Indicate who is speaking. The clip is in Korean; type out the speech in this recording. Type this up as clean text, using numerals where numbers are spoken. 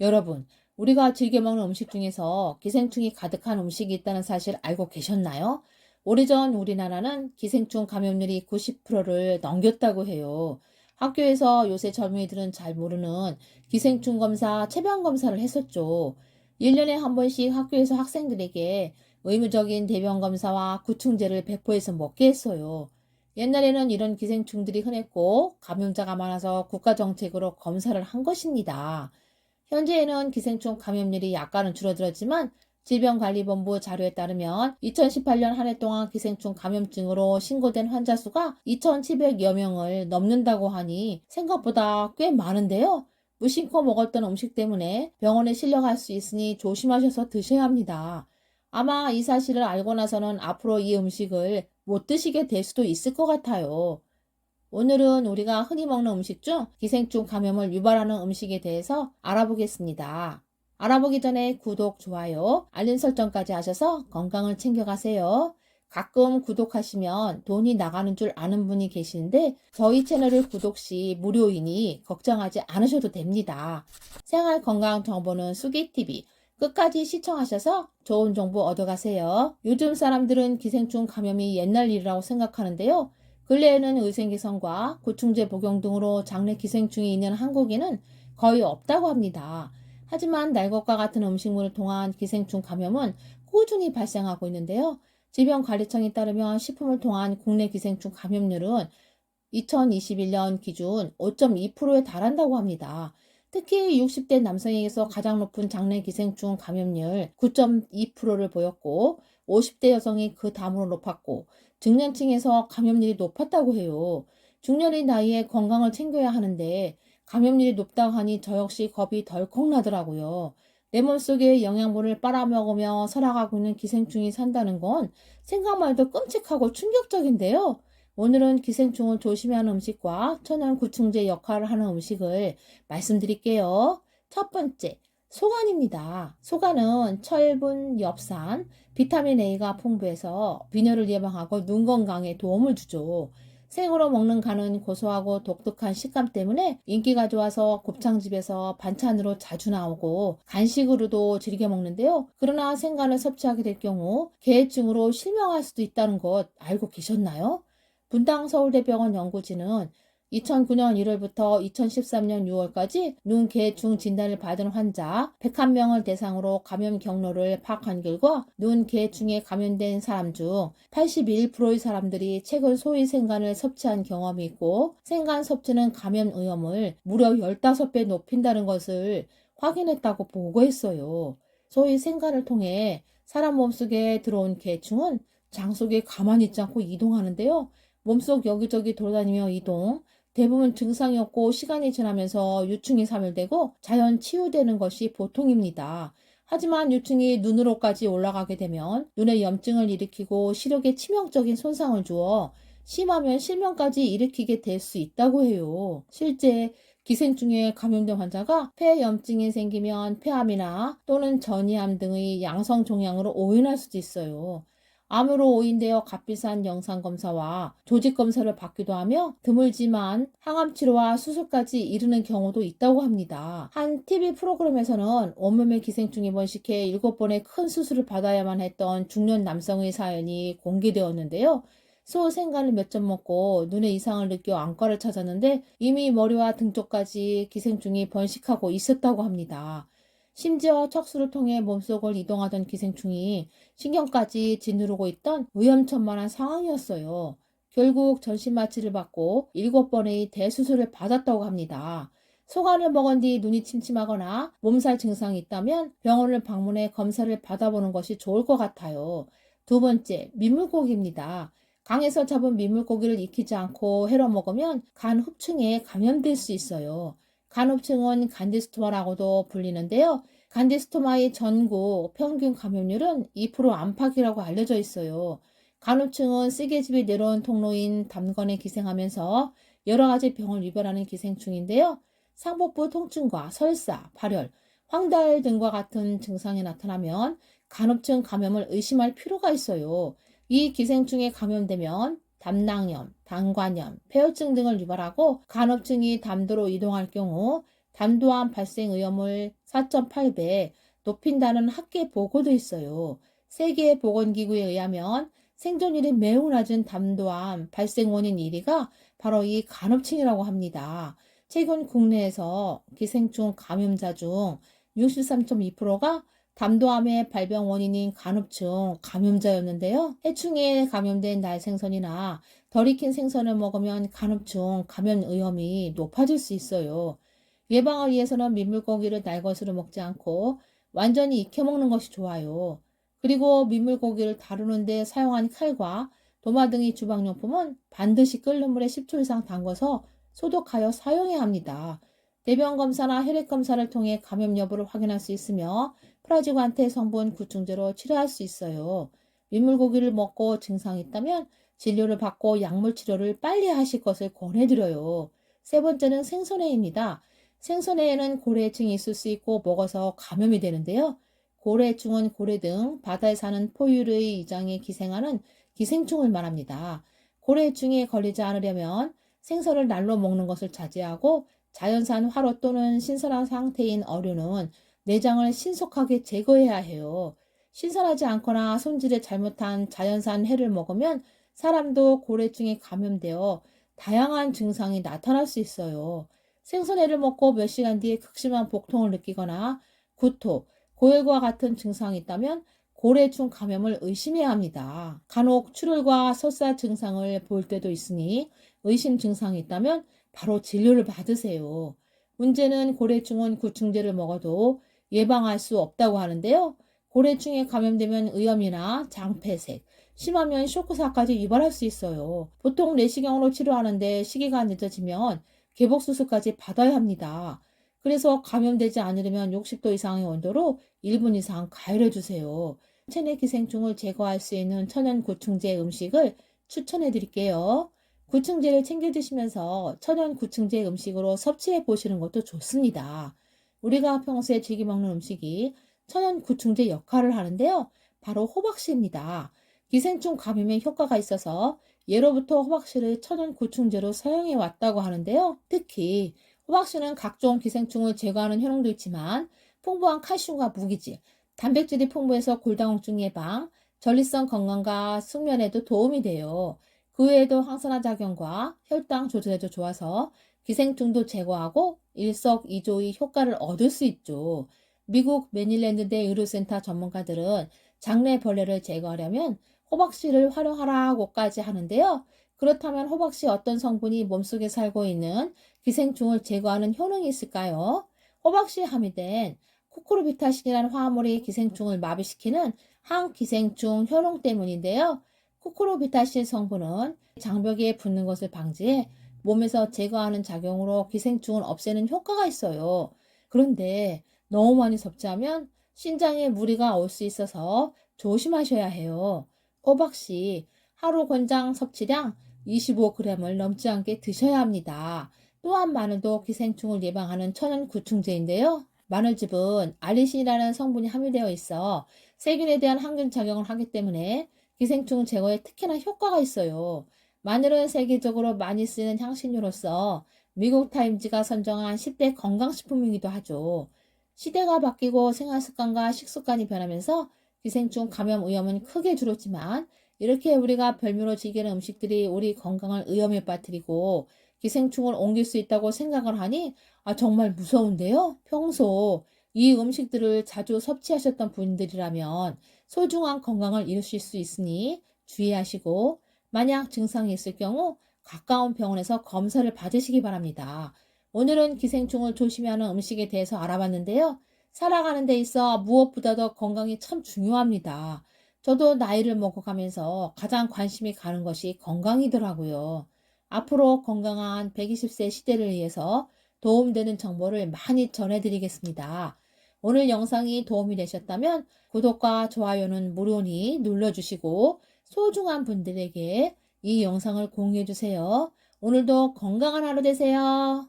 Speaker 1: 여러분, 우리가 즐겨 먹는 음식 중에서 기생충이 가득한 음식이 있다는 사실 알고 계셨나요? 오래전 우리나라는 기생충 감염률이 90%를 넘겼다고 해요. 학교에서 요새 젊은이들은 잘 모르는 기생충 검사, 체병 검사를 했었죠. 1년에 한 번씩 학교에서 학생들에게 의무적인 대변 검사와 구충제를 배포해서 먹게 했어요. 옛날에는 이런 기생충들이 흔했고 감염자가 많아서 국가 정책으로 검사를 한 것입니다. 현재에는 기생충 감염률이 약간은 줄어들었지만 질병관리본부 자료에 따르면 2018년 한 해 동안 기생충 감염증으로 신고된 환자 수가 2,700여 명을 넘는다고 하니 생각보다 꽤 많은데요. 무심코 먹었던 음식 때문에 병원에 실려갈 수 있으니 조심하셔서 드셔야 합니다. 아마 이 사실을 알고 나서는 앞으로 이 음식을 못 드시게 될 수도 있을 것 같아요. 오늘은 우리가 흔히 먹는 음식 중 기생충 감염을 유발하는 음식에 대해서 알아보겠습니다. 알아보기 전에 구독, 좋아요, 알림 설정까지 하셔서 건강을 챙겨가세요. 가끔 구독하시면 돈이 나가는 줄 아는 분이 계시는데 저희 채널을 구독 시 무료이니 걱정하지 않으셔도 됩니다. 생활 건강 정보는 수기TV 끝까지 시청하셔서 좋은 정보 얻어가세요. 요즘 사람들은 기생충 감염이 옛날 일이라고 생각하는데요. 근래에는 의생개선과 구충제 복용 등으로 장내 기생충이 있는 한국인은 거의 없다고 합니다. 하지만 날 것과 같은 음식물을 통한 기생충 감염은 꾸준히 발생하고 있는데요. 질병관리청에 따르면 식품을 통한 국내 기생충 감염률은 2021년 기준 5.2%에 달한다고 합니다. 특히 60대 남성에게서 가장 높은 장내 기생충 감염률 9.2%를 보였고 50대 여성이 그 다음으로 높았고 중년층에서 감염률이 높았다고 해요. 중년의 나이에 건강을 챙겨야 하는데 감염률이 높다고 하니 저 역시 겁이 덜컥 나더라고요. 내 몸속에 영양분을 빨아먹으며 살아가고 있는 기생충이 산다는 건 생각만 해도 끔찍하고 충격적인데요. 오늘은 기생충을 조심해야 하는 음식과 천연 구충제 역할을 하는 음식을 말씀드릴게요. 첫 번째, 소간입니다. 소간은 철분, 엽산, 비타민 A가 풍부해서 빈혈을 예방하고 눈 건강에 도움을 주죠. 생으로 먹는 간은 고소하고 독특한 식감 때문에 인기가 좋아서 곱창집에서 반찬으로 자주 나오고 간식으로도 즐겨 먹는데요. 그러나 생간을 섭취하게 될 경우 개해증으로 실명할 수도 있다는 것 알고 계셨나요? 분당 서울대병원 연구진은 2009년 1월부터 2013년 6월까지 눈개중 진단을 받은 환자 101명을 대상으로 감염 경로를 파악한 결과 눈개중에 감염된 사람 중 81%의 사람들이 최근 소위 생간을 섭취한 경험이 있고 생간 섭취는 감염 위험을 무려 15배 높인다는 것을 확인했다고 보고했어요. 소위 생간을 통해 사람 몸속에 들어온 개충은 장 속에 가만히 있지 않고 이동하는데요. 몸속 여기저기 돌아다니며 이동, 대부분 증상이 없고 시간이 지나면서 유충이 사멸되고 자연 치유되는 것이 보통입니다. 하지만 유충이 눈으로까지 올라가게 되면 눈에 염증을 일으키고 시력에 치명적인 손상을 주어 심하면 실명까지 일으키게 될 수 있다고 해요. 실제 기생충에 감염된 환자가 폐 염증이 생기면 폐암이나 또는 전이암 등의 양성 종양으로 오인할 수도 있어요. 암으로 오인되어 값비싼 영상검사와 조직검사를 받기도 하며 드물지만 항암치료와 수술까지 이르는 경우도 있다고 합니다. 한 TV 프로그램에서는 온몸에 기생충이 번식해 7번의 큰 수술을 받아야만 했던 중년 남성의 사연이 공개되었는데요. 소생간을 몇 점 먹고 눈에 이상을 느껴 안과를 찾았는데 이미 머리와 등 쪽까지 기생충이 번식하고 있었다고 합니다. 심지어 척수를 통해 몸속을 이동하던 기생충이 신경까지 짓누르고 있던 위험천만한 상황이었어요. 결국 전신 마취를 받고 7번의 대수술을 받았다고 합니다. 소간을 먹은 뒤 눈이 침침하거나 몸살 증상이 있다면 병원을 방문해 검사를 받아보는 것이 좋을 것 같아요. 두 번째, 민물고기입니다. 강에서 잡은 민물고기를 익히지 않고 해로 먹으면 간 흡충에 감염될 수 있어요. 간흡충은 간디스토마라고도 불리는데요. 간디스토마의 전국 평균 감염률은 2% 안팎이라고 알려져 있어요. 간흡충은 쓰개집이 내려온 통로인 담건에 기생하면서 여러 가지 병을 유발하는 기생충인데요. 상복부 통증과 설사, 발열, 황달 등과 같은 증상이 나타나면 간흡충 감염을 의심할 필요가 있어요. 이 기생충에 감염되면 담낭염, 당관염, 폐혈증 등을 유발하고 간흡증이 담도로 이동할 경우 담도암 발생 위험을 4.8배 높인다는 학계 보고도 있어요. 세계 보건기구에 의하면 생존율이 매우 낮은 담도암 발생 원인 1위가 바로 이 간헐층이라고 합니다. 최근 국내에서 기생충 감염자 중 63.2%가 담도암의 발병 원인인 간헐층 감염자였는데요. 해충에 감염된 날생선이나 덜 익힌 생선을 먹으면 간헐층 감염 위험이 높아질 수 있어요. 예방을 위해서는 민물고기를 날것으로 먹지 않고 완전히 익혀 먹는 것이 좋아요. 그리고 민물고기를 다루는데 사용한 칼과 도마 등의 주방용품은 반드시 끓는 물에 10초 이상 담궈서 소독하여 사용해야 합니다. 대변 검사나 혈액 검사를 통해 감염 여부를 확인할 수 있으며 프라지관테 성분 구충제로 치료할 수 있어요. 민물고기를 먹고 증상이 있다면 진료를 받고 약물 치료를 빨리 하실 것을 권해드려요. 세 번째는 생선회입니다. 생선회에는 고래해충이 있을 수 있고 먹어서 감염이 되는데요. 고래해충은 고래 등 바다에 사는 포유류의 이장에 기생하는 기생충을 말합니다. 고래해충에 걸리지 않으려면 생선을 날로 먹는 것을 자제하고 자연산 화로 또는 신선한 상태인 어류는 내장을 신속하게 제거해야 해요. 신선하지 않거나 손질을 잘못한 자연산 회를 먹으면 사람도 고래증에 감염되어 다양한 증상이 나타날 수 있어요. 생선회를 먹고 몇 시간 뒤에 극심한 복통을 느끼거나 구토, 고열과 같은 증상이 있다면 고래충 감염을 의심해야 합니다. 간혹 출혈과 설사 증상을 볼 때도 있으니 의심 증상이 있다면 바로 진료를 받으세요. 문제는 고래충은 구충제를 먹어도 예방할 수 없다고 하는데요. 고래충에 감염되면 의염이나 장폐색, 심하면 쇼크사까지 유발할 수 있어요. 보통 내시경으로 치료하는데 시기가 늦어지면 개복수술까지 받아야 합니다. 그래서 감염되지 않으려면 60도 이상의 온도로 1분 이상 가열해 주세요. 체내 기생충을 제거할 수 있는 천연 구충제 음식을 추천해 드릴게요. 구충제를 챙겨 드시면서 천연 구충제 음식으로 섭취해 보시는 것도 좋습니다. 우리가 평소에 즐겨 먹는 음식이 천연 구충제 역할을 하는데요. 바로 호박씨입니다. 기생충 감염에 효과가 있어서 예로부터 호박씨를 천연 구충제로 사용해 왔다고 하는데요. 특히 호박씨는 각종 기생충을 제거하는 효능도 있지만 풍부한 칼슘과 무기질, 단백질이 풍부해서 골다공증 예방, 전립선 건강과 숙면에도 도움이 돼요. 그 외에도 항산화 작용과 혈당 조절에도 좋아서 기생충도 제거하고 일석이조의 효과를 얻을 수 있죠. 미국 메릴랜드대 의료센터 전문가들은 장내 벌레를 제거하려면 호박씨를 활용하라고까지 하는데요. 그렇다면 호박씨 어떤 성분이 몸속에 살고 있는 기생충을 제거하는 효능이 있을까요? 호박씨에 함유된 코크로비타신이라는 화합물이 기생충을 마비시키는 항기생충 효능 때문인데요. 코크로비타신 성분은 장벽에 붙는 것을 방지해 몸에서 제거하는 작용으로 기생충을 없애는 효과가 있어요. 그런데 너무 많이 섭취하면 신장에 무리가 올 수 있어서 조심하셔야 해요. 호박씨 하루 권장 섭취량 25g을 넘지 않게 드셔야 합니다. 또한 마늘도 기생충을 예방하는 천연 구충제인데요. 마늘즙은 알리신이라는 성분이 함유되어 있어 세균에 대한 항균 작용을 하기 때문에 기생충 제거에 특히나 효과가 있어요. 마늘은 세계적으로 많이 쓰이는 향신료로서 미국 타임즈가 선정한 10대 건강식품이기도 하죠. 시대가 바뀌고 생활습관과 식습관이 변하면서 기생충 감염 위험은 크게 줄었지만 이렇게 우리가 별미로 즐기는 음식들이 우리 건강을 위험에 빠뜨리고 기생충을 옮길 수 있다고 생각을 하니 정말 무서운데요. 평소 이 음식들을 자주 섭취하셨던 분들이라면 소중한 건강을 잃으실 수 있으니 주의하시고 만약 증상이 있을 경우 가까운 병원에서 검사를 받으시기 바랍니다. 오늘은 기생충을 조심하는 음식에 대해서 알아봤는데요. 살아가는 데 있어 무엇보다도 건강이 참 중요합니다. 저도 나이를 먹어가면서 가장 관심이 가는 것이 건강이더라고요. 앞으로 건강한 120세 시대를 위해서 도움되는 정보를 많이 전해드리겠습니다. 오늘 영상이 도움이 되셨다면 구독과 좋아요는 물론이 눌러주시고 소중한 분들에게 이 영상을 공유해주세요. 오늘도 건강한 하루 되세요.